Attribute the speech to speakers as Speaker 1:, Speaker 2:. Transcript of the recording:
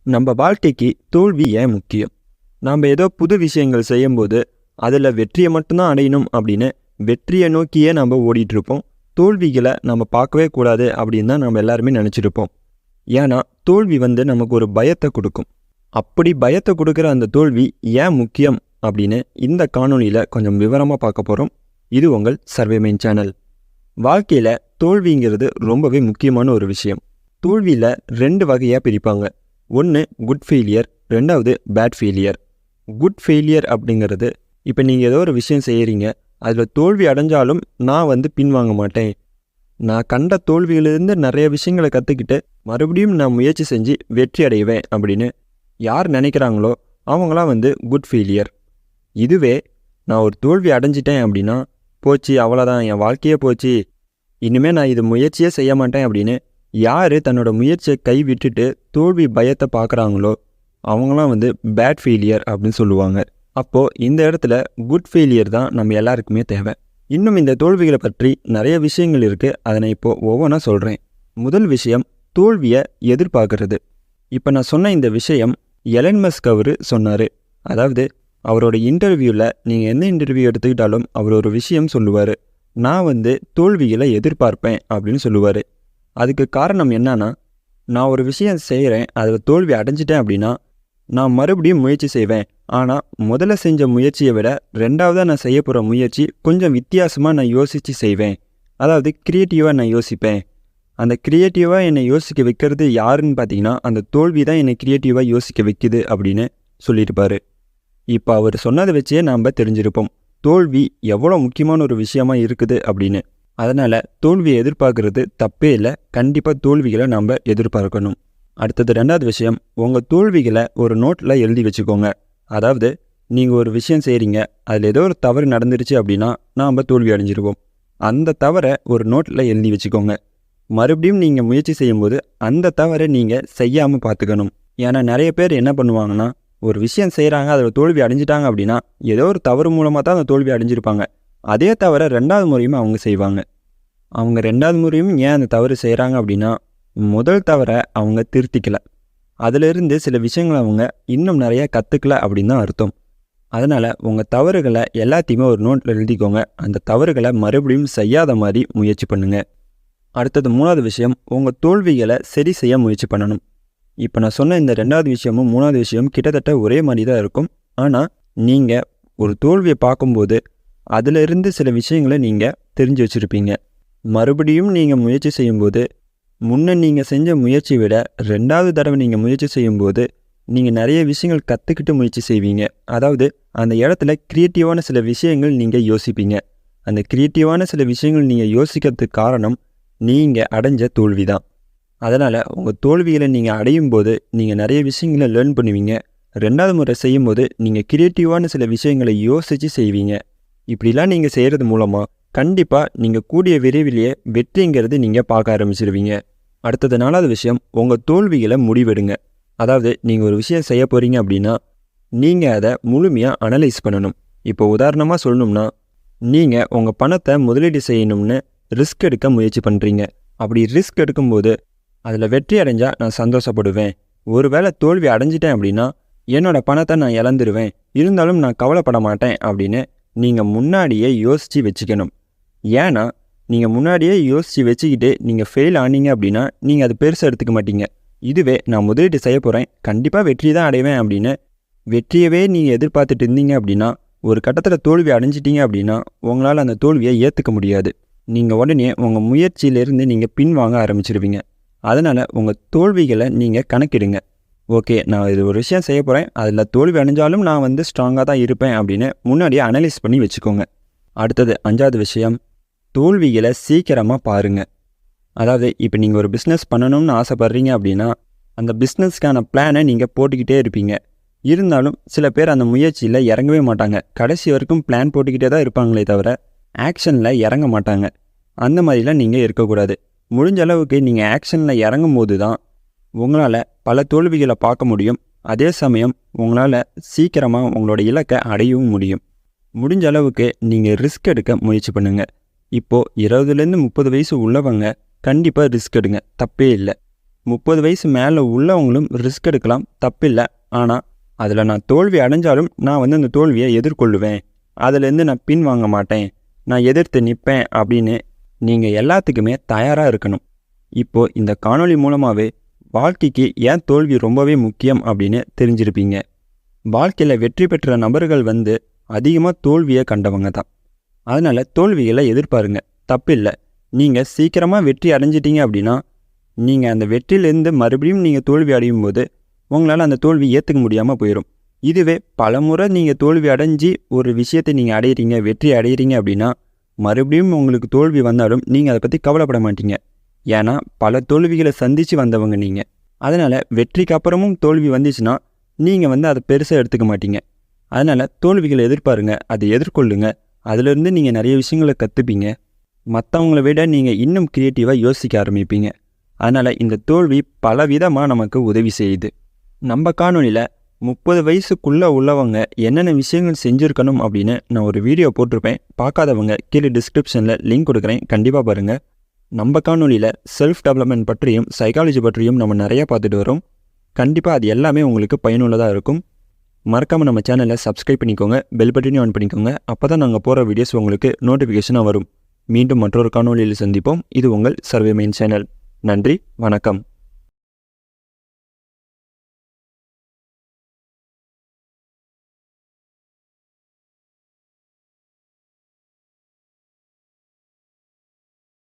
Speaker 1: நம்ம வாழ்க்கைக்கு தோல்வி ஏன் முக்கியம்? நாம் ஏதோ புது விஷயங்கள் செய்யும்போது அதில் வெற்றியை மட்டும்தான் அடையணும் அப்படின்னு வெற்றியை நோக்கியே நம்ம ஓடிட்டுருப்போம். தோல்விகளை நம்ம பார்க்கவே கூடாது அப்படின்னு தான் நம்ம எல்லாருமே நினச்சிருப்போம். ஏன்னா தோல்வி நமக்கு ஒரு பயத்தை கொடுக்கும். அப்படி பயத்தை கொடுக்குற அந்த தோல்வி ஏன் முக்கியம் அப்படின்னு இந்த காணொலியில் கொஞ்சம் விவரமாக பார்க்க போகிறோம். இது உங்கள் சர்வே மைண்ட் சேனல். வாழ்க்கையில் தோல்விங்கிறது ரொம்பவே முக்கியமான ஒரு விஷயம். தோல்வியில் 2 வகையாக பிரிப்பாங்க. ஒன்று குட் ஃபெயிலியர், ரெண்டாவது பேட் ஃபெயிலியர். குட் ஃபெயிலியர் அப்படிங்கிறது, இப்போ நீங்கள் ஏதோ ஒரு விஷயம் செய்கிறீங்க, அதில் தோல்வி அடைஞ்சாலும் நான் பின்வாங்க மாட்டேன், நான் கண்ட தோல்வியிலிருந்து நிறைய விஷயங்களை கற்றுக்கிட்டு மறுபடியும் நான் முயற்சி செஞ்சு வெற்றி அடைவேன் அப்படின்னு யார் நினைக்கிறாங்களோ அவங்களாம் குட் ஃபெயிலியர். இதுவே நான் ஒரு தோல்வி அடைஞ்சிட்டேன் அப்படின்னா, போச்சு அவ்வளோதான், என் வாழ்க்கையே போச்சு, இனிமேல் நான் இது முயற்சியே செய்ய மாட்டேன் அப்படின்னு யார் தன்னோட முயற்சியை கை விட்டுட்டு தோல்வி பயத்தை பார்க்குறாங்களோ அவங்களாம் பேட் ஃபெயிலியர் அப்படின்னு சொல்லுவாங்க. அப்போது இந்த இடத்துல குட் ஃபெயிலியர் தான் நம்ம எல்லாருக்குமே தேவை. இன்னும் இந்த தோல்விகளை பற்றி நிறைய விஷயங்கள் இருக்குது. அதை நான் இப்போது ஒவ்வொன்றா சொல்கிறேன். முதல் விஷயம், தோல்வியை எதிர்பார்க்கறது. இப்போ நான் சொன்ன இந்த விஷயம் எலன் மஸ்க் அவர் சொன்னார். அதாவது அவரோட இன்டர்வியூவில், நீங்கள் எந்த இன்டர்வியூ எடுத்துக்கிட்டாலும் அவர் ஒரு விஷயம் சொல்லுவார், நான் தோல்விகளை எதிர்பார்ப்பேன் அப்படின்னு சொல்லுவார். அதுக்கு காரணம் என்னன்னா, நான் ஒரு விஷயம் செய்கிறேன், அதில் தோல்வி அடைஞ்சிட்டேன் அப்படின்னா நான் மறுபடியும் முயற்சி செய்வேன். ஆனால் முதல்ல செஞ்ச முயற்சியை விட ரெண்டாவதாக நான் செய்ய போகிற முயற்சி கொஞ்சம் வித்தியாசமாக நான் யோசித்து செய்வேன். அதாவது க்ரியேட்டிவாக நான் யோசிப்பேன். அந்த க்ரியேட்டிவாக என்னை யோசிக்க வைக்கிறது யாருன்னு பார்த்தீங்கன்னா, அந்த தோல்வி தான் என்னை க்ரியேட்டிவாக யோசிக்க வைக்குது அப்படின்னு சொல்லியிருப்பார். இப்போ அவர் சொன்னதை வச்சே நாம் தெரிஞ்சிருப்போம் தோல்வி எவ்வளோ முக்கியமான ஒரு விஷயமா இருக்குது அப்படின்னு. அதனால் தோல்வியை எதிர்பார்க்கறது தப்பே இல்லை. கண்டிப்பாக தோல்விகளை நாம் எதிர்பார்க்கணும். அடுத்தது 2வது விஷயம், உங்கள் தோல்விகளை ஒரு நோட்டில் எழுதி வச்சுக்கோங்க. அதாவது நீங்கள் ஒரு விஷயம் செய்கிறீங்க, அதில் ஏதோ ஒரு தவறு நடந்துருச்சு அப்படின்னா நாம் தோல்வி அடைஞ்சிருவோம். அந்த தவறை ஒரு நோட்டில் எழுதி வச்சுக்கோங்க. மறுபடியும் நீங்கள் முயற்சி செய்யும்போது அந்த தவறை நீங்கள் செய்யாமல் பார்த்துக்கணும். ஏன்னா நிறைய பேர் என்ன பண்ணுவாங்கன்னா, ஒரு விஷயம் செய்கிறாங்க, அதில் தோல்வி அடைஞ்சிட்டாங்க அப்படின்னா ஏதோ ஒரு தவறு மூலமாக தான் அந்த தோல்வி அடைஞ்சிருப்பாங்க. அதே தவிர 2வது முறையும் அவங்க செய்வாங்க. அவங்க 2வது முறையும் ஏன் அந்த தவறு செய்கிறாங்க அப்படின்னா, முதல் தவறை அவங்க திருத்திக்கல, அதிலிருந்து சில விஷயங்களை அவங்க இன்னும் நிறைய கற்றுக்கல அப்படின்னு தான் அர்த்தம். அதனால் உங்கள் தவறுகளை எல்லாத்தையுமே ஒரு நோட்டில் எழுதிக்கோங்க. அந்த தவறுகளை மறுபடியும் செய்யாத மாதிரி முயற்சி பண்ணுங்கள். அடுத்தது 3வது விஷயம், உங்கள் தோல்விகளை சரி செய்ய முயற்சி பண்ணணும். இப்போ நான் சொன்ன இந்த 2வது விஷயமும் 3வது விஷயம் கிட்டத்தட்ட ஒரே மாதிரி தான் இருக்கும். ஆனால் நீங்கள் ஒரு தோல்வியை பார்க்கும்போது அதிலிருந்து சில விஷயங்களை நீங்கள் தெரிஞ்சு வச்சுருப்பீங்க. மறுபடியும் நீங்கள் முயற்சி செய்யும்போது, முன்ன நீங்கள் செஞ்ச முயற்சியை விட 2வது தடவை நீங்கள் முயற்சி செய்யும்போது நீங்கள் நிறைய விஷயங்கள் கற்றுக்கிட்டு முயற்சி செய்வீங்க. அதாவது அந்த இடத்துல க்ரியேட்டிவான சில விஷயங்கள் நீங்கள் யோசிப்பீங்க. அந்த க்ரியேட்டிவான சில விஷயங்கள் நீங்கள் யோசிக்கிறதுக்கு காரணம் நீங்கள் அடைஞ்ச தோல்வி தான். அதனால் உங்கள் தோல்விகளை நீங்கள் அடையும் போது நீங்கள் நிறைய விஷயங்களை லேர்ன் பண்ணுவீங்க. 2வது முறை செய்யும்போது நீங்கள் க்ரியேட்டிவான சில விஷயங்களை யோசித்து செய்வீங்க. இப்படிலாம் நீங்கள் செய்கிறது மூலமாக கண்டிப்பாக நீங்கள் கூடிய விரைவிலேயே வெற்றிங்கிறது நீங்கள் பார்க்க ஆரம்பிச்சிருவீங்க. அடுத்தது 4வது விஷயம், உங்கள் தோல்விகளை முடிவெடுங்க. அதாவது நீங்கள் ஒரு விஷயம் செய்ய போகிறீங்க அப்படின்னா நீங்கள் அதை முழுமையாக அனலைஸ் பண்ணணும். இப்போ உதாரணமாக சொல்லணும்னா, நீங்கள் உங்கள் பணத்தை முதலீடு செய்யணும்னு ரிஸ்க் எடுக்க முயற்சி பண்ணுறீங்க. அப்படி ரிஸ்க் எடுக்கும்போது அதில் வெற்றி அடைஞ்சால் நான் சந்தோஷப்படுவேன், ஒருவேளை தோல்வி அடைஞ்சிட்டேன் அப்படின்னா என்னோடய பணத்தை நான் இழந்துருவேன், இருந்தாலும் நான் கவலைப்பட மாட்டேன் அப்படின்னு நீங்கள் முன்னாடியே யோசித்து வச்சுக்கணும். ஏன்னா நீங்கள் முன்னாடியே யோசித்து வச்சுக்கிட்டு நீங்கள் ஃபெயில் ஆனீங்க அப்படின்னா நீங்கள் அது பெருசாக எடுத்துக்க மாட்டீங்க. இதுவே நான் முதலீடு செய்ய போகிறேன், கண்டிப்பாக வெற்றி தான் அடைவேன் அப்படின்னு வெற்றியவே நீங்கள் எதிர்பார்த்துட்டு இருந்தீங்க அப்படின்னா ஒரு கட்டத்தில் தோல்வி அடைஞ்சிட்டீங்க அப்படின்னா உங்களால் அந்த தோல்வியை ஏற்றுக்க முடியாது. நீங்கள் உடனே உங்கள் முயற்சியிலேருந்து நீங்கள் பின்வாங்க ஆரம்பிச்சிருவீங்க. அதனால் உங்கள் தோல்விகளை நீங்கள் கணக்கிடுங்க. ஓகே, நான் இது ஒரு விஷயம் செய்ய போகிறேன், அதில் தோல்வி அடைஞ்சாலும் நான் ஸ்ட்ராங்காக தான் இருப்பேன் அப்படின்னு முன்னாடியே அனலைஸ் பண்ணி வச்சுக்கோங்க. அடுத்தது 5வது விஷயம், தோல்விகளை சீக்கிரமாக பாருங்கள். அதாவது இப்போ நீங்கள் ஒரு பிஸ்னஸ் பண்ணணும்னு ஆசைப்பட்றீங்க அப்படின்னா அந்த பிஸ்னஸ்க்கான பிளானை நீங்கள் போட்டுக்கிட்டே இருப்பீங்க. இருந்தாலும் சில பேர் அந்த முயற்சியில் இறங்கவே மாட்டாங்க. கடைசி வரைக்கும் பிளான் போட்டுக்கிட்டே தான் இருப்பாங்களே தவிர ஆக்ஷனில் இறங்க மாட்டாங்க. அந்த மாதிரிலாம் நீங்கள் இருக்கக்கூடாது. முடிஞ்ச அளவுக்கு நீங்கள் ஆக்ஷனில் இறங்கும் போது தான் உங்களால் பல தோல்விகளை பார்க்க முடியும். அதே சமயம் உங்களால் சீக்கிரமாக உங்களோட இலக்கை அடையவும் முடியும். முடிஞ்ச அளவுக்கு நீங்கள் ரிஸ்க் எடுக்க முயற்சி பண்ணுங்கள். இப்போது 20லேருந்து 30 வயசு உள்ளவங்க கண்டிப்பாக ரிஸ்க் எடுங்க, தப்பே இல்லை. 30 வயசு மேலே உள்ளவங்களும் ரிஸ்க் எடுக்கலாம், தப்பில்லை. ஆனால் அதில் நான் தோல்வி அடைஞ்சாலும் நான் அந்த தோல்வியை எதிர்கொள்ளுவேன், அதுலேருந்து நான் பின் வாங்க மாட்டேன், நான் எதிர்த்து நிற்பேன் அப்படின்னு நீங்கள் எல்லாத்துக்குமே தயாராக இருக்கணும். இப்போது இந்த காணொளி மூலமாகவே வாழ்க்கைக்கு ஏன் தோல்வி ரொம்பவே முக்கியம் அப்படின்னு தெரிஞ்சிருப்பீங்க. வாழ்க்கையில் வெற்றி பெற்ற நபர்கள் அதிகமாக தோல்வியை கண்டவங்க தான். அதனால் தோல்விகளை எதிர்பாருங்க, தப்பில்லை. நீங்கள் சீக்கிரமாக வெற்றி அடைஞ்சிட்டீங்க அப்படின்னா நீங்கள் அந்த வெற்றியிலேருந்து மறுபடியும் நீங்கள் தோல்வி அடையும் போது உங்களால் அந்த தோல்வி ஏற்றுக்க முடியாமல் போயிடும். இதுவே பல முறை நீங்கள் தோல்வி அடைஞ்சி ஒரு விஷயத்தை நீங்கள் அடையிறீங்க, வெற்றி அடையிறீங்க அப்படின்னா மறுபடியும் உங்களுக்கு தோல்வி வந்தாலும் நீங்கள் அதை பற்றி கவலைப்பட மாட்டீங்க. ஏன்னா பல தோல்விகளை சந்தித்து வந்தவங்க நீங்கள். அதனால் வெற்றிக்கு அப்புறமும் தோல்வி வந்துச்சுன்னா நீங்கள் அதை பெருசாக எடுத்துக்க மாட்டீங்க. அதனால் தோல்விகளை எதிர்பாருங்க, அதை எதிர்கொள்ளுங்க. அதிலிருந்து நீங்கள் நிறைய விஷயங்களை கற்றுப்பீங்க. மற்றவங்கள விட நீங்கள் இன்னும் க்ரியேட்டிவாக யோசிக்க ஆரம்பிப்பீங்க. அதனால் இந்த தோல்வி பல விதமாக நமக்கு உதவி செய்யுது. நம்ம காணொலியில் 30 வயசுக்குள்ளே உள்ளவங்க என்னென்ன விஷயங்கள் செஞ்சுருக்கணும் அப்படின்னு நான் ஒரு வீடியோ போட்டிருப்பேன். பார்க்காதவங்க கீழே டிஸ்கிரிப்ஷனில் லிங்க் கொடுக்குறேன், கண்டிப்பாக பாருங்கள். நம்ம காணொலியில் செல்ஃப் டெவலப்மெண்ட் பற்றியும் சைக்காலஜி பற்றியும் நம்ம நிறையா பார்த்துட்டு வரோம். கண்டிப்பாக அது எல்லாமே உங்களுக்கு பயனுள்ளதாக இருக்கும். மறக்காமல் நம்ம சேனலை சப்ஸ்கிரைப் பண்ணிக்கோங்க, பெல் பட்டனையும் ஆன் பண்ணிக்கோங்க. அப்போ தான் நாங்கள் போகிற வீடியோஸ் உங்களுக்கு நோட்டிஃபிகேஷனாக வரும். மீண்டும் மற்றொரு காணொலியில் சந்திப்போம். இது உங்கள் சர்வே மெயின் சேனல். நன்றி, வணக்கம்.